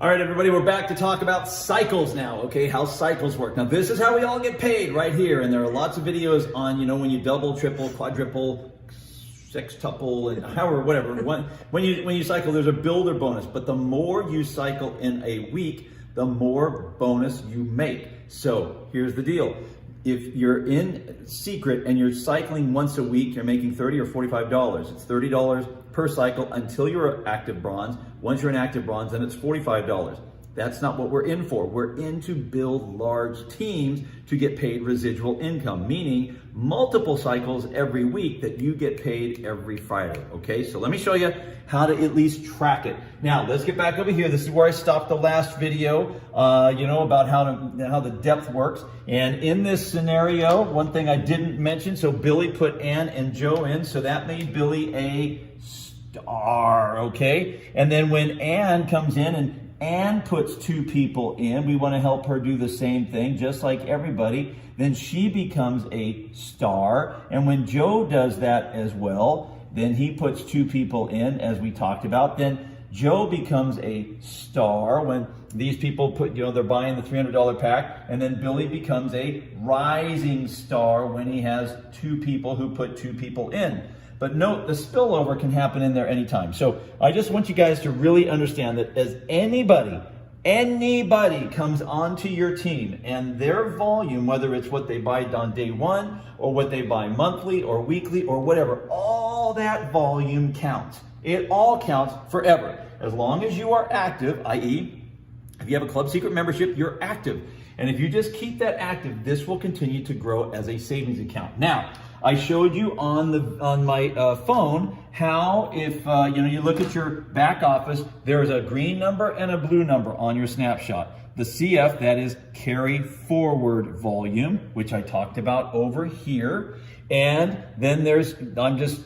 All right, everybody, we're back to talk about cycles now, okay? How cycles work. Now, this is how we all get paid right here, and there are lots of videos on, when you double, triple, quadruple, sextuple, and however, whatever. When you cycle, there's a builder bonus, but the more you cycle in a week, the more bonus you make. So here's the deal. If you're in secret and you're cycling once a week, you're making $30 or $45. It's $30 per cycle until you're active bronze. Once you're in active bronze, then it's $45. That's not what we're in for. We're in to build large teams to get paid residual income, meaning multiple cycles every week that you get paid every Friday, okay? So let me show you how to at least track it. Now, let's get back over here. This is where I stopped the last video, about how the depth works. And in this scenario, one thing I didn't mention, so Billy put Ann and Joe in, so that made Billy a star, okay? And then when Ann comes in and Ann puts two people in, we want to help her do the same thing, just like everybody, then she becomes a star. And when Joe does that as well, then he puts two people in, as we talked about, then Joe becomes a star when these people put, they're buying the $300 pack, and then Billy becomes a rising star when he has two people who put two people in. But note, the spillover can happen in there anytime. So I just want you guys to really understand that as anybody comes onto your team and their volume, whether it's what they buy on day one or what they buy monthly or weekly or whatever, all that volume counts. It all counts forever. As long as you are active, i.e., if you have a Club Secret membership, you're active. And if you just keep that active, this will continue to grow as a savings account. Now, I showed you on my phone how if you look at your back office, there's a green number and a blue number on your snapshot. The CF, that is carry forward volume, which I talked about over here. And then there's, I'm just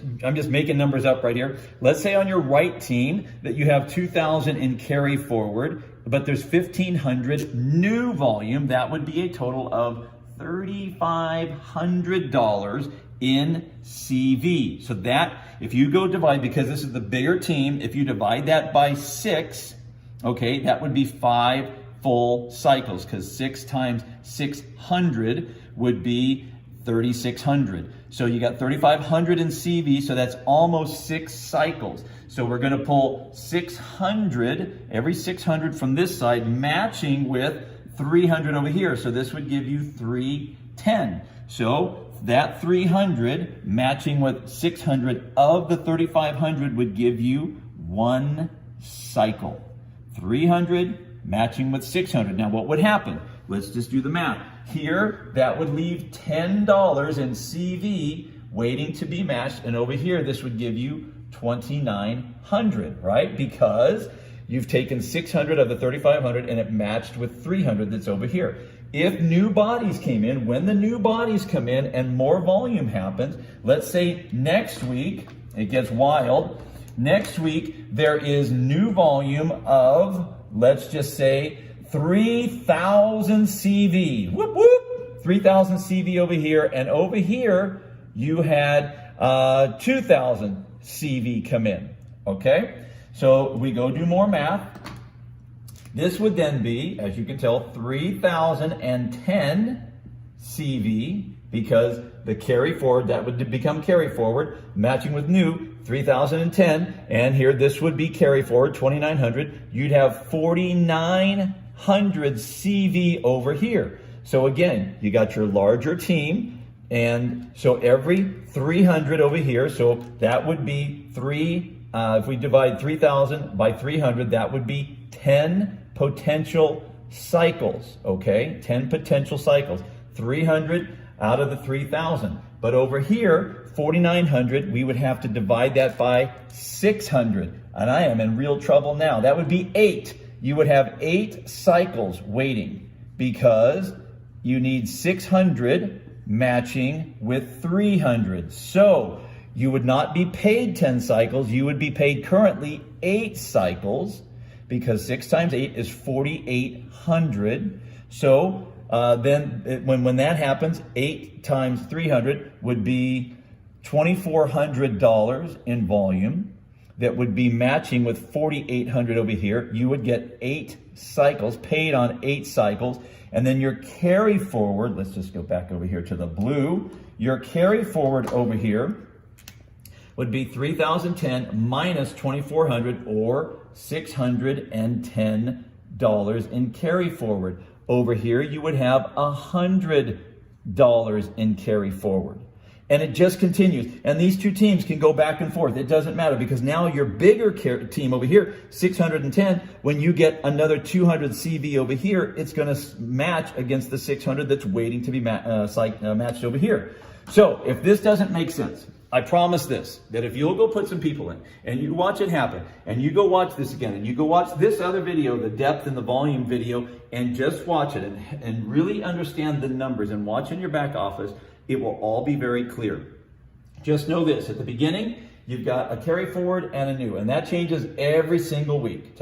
making numbers up right here. Let's say on your right team that you have 2,000 in carry forward, but there's 1,500 new volume. That would be a total of $3,500 in CV. So that, if you go divide, because this is the bigger team, if you divide that by 6, okay, that would be 5 full cycles, because 6 times 600 would be 3,600. So you got 3,500 in CV, so that's almost 6 cycles. So we're going to pull 600, every 600 from this side, matching with 300 over here. So this would give you 310. So that 300 matching with 600 of the 3,500 would give you 1 cycle. 300 matching with 600. Now what would happen? Let's just do the math. Here, that would leave $10 in CV waiting to be matched. And over here, this would give you 2,900, right? Because you've taken 600 of the 3,500 and it matched with 300 that's over here. If new bodies came in, when the new bodies come in and more volume happens, let's say next week, it gets wild. Next week, there is new volume of, let's just say, 3,000 CV. Whoop, whoop. 3,000 CV over here. And over here, you had 2,000 CV come in. Okay? So we go do more math. This would then be, as you can tell, 3,010 CV, because the carry forward, that would become carry forward, matching with new, 3,010. And here, this would be carry forward, 2,900. You'd have 4,900 CV over here. So again, you got your larger team. And so every 300 over here, so that would be if we divide 3,000 by 300, that would be 10 potential cycles, okay? 10 potential cycles. 300 out of the 3,000. But over here, 4,900, we would have to divide that by 600. And I am in real trouble now. That would be 8. You would have 8 cycles waiting because you need 600 matching with 300. So you would not be paid 10 cycles. You would be paid currently 8 cycles, because 6 times 8 is 4,800. So when that happens, 8 times 300 would be $2,400 in volume. that would be matching with 4,800 over here. You would get 8 cycles, paid on 8 cycles. And then your carry forward, let's just go back over here to the blue. Your carry forward over here would be 3,010 minus 2,400, or $610 in carry forward. Over here, you would have $100 in carry forward. And it just continues. And these two teams can go back and forth. It doesn't matter, because now your bigger team over here, 610, when you get another 200 CV over here, it's going to match against the 600 that's waiting to be matched over here. So if this doesn't make sense, I promise this, that if you'll go put some people in and you watch it happen, and you go watch this again, and you go watch this other video, the depth and the volume video, and just watch it and really understand the numbers and watch in your back office, it will all be very clear. Just know this, at the beginning, you've got a carry forward and a new, and that changes every single week.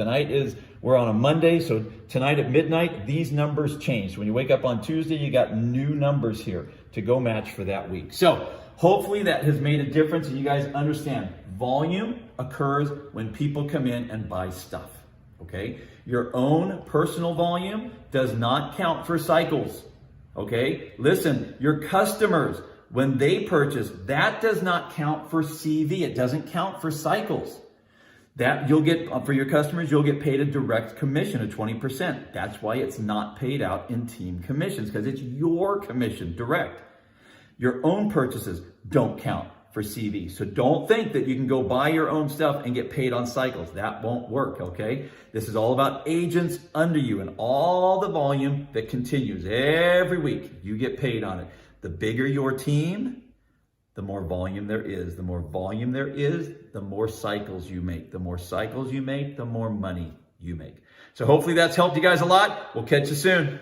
We're on a Monday, so tonight at midnight, these numbers change. When you wake up on Tuesday, you got new numbers here to go match for that week. So hopefully that has made a difference, and you guys understand volume occurs when people come in and buy stuff, okay? Your own personal volume does not count for cycles. Okay, listen, your customers, when they purchase, that does not count for CV. It doesn't count for cycles. That you'll get, for your customers, you'll get paid a direct commission of 20%. That's why it's not paid out in team commissions, because it's your commission direct. Your own purchases don't count for CV. So don't think that you can go buy your own stuff and get paid on cycles. That won't work, okay? This is all about agents under you and all the volume that continues every week. You get paid on it. The bigger your team, the more volume there is. The more volume there is, the more cycles you make. The more cycles you make, the more money you make. So hopefully that's helped you guys a lot. We'll catch you soon.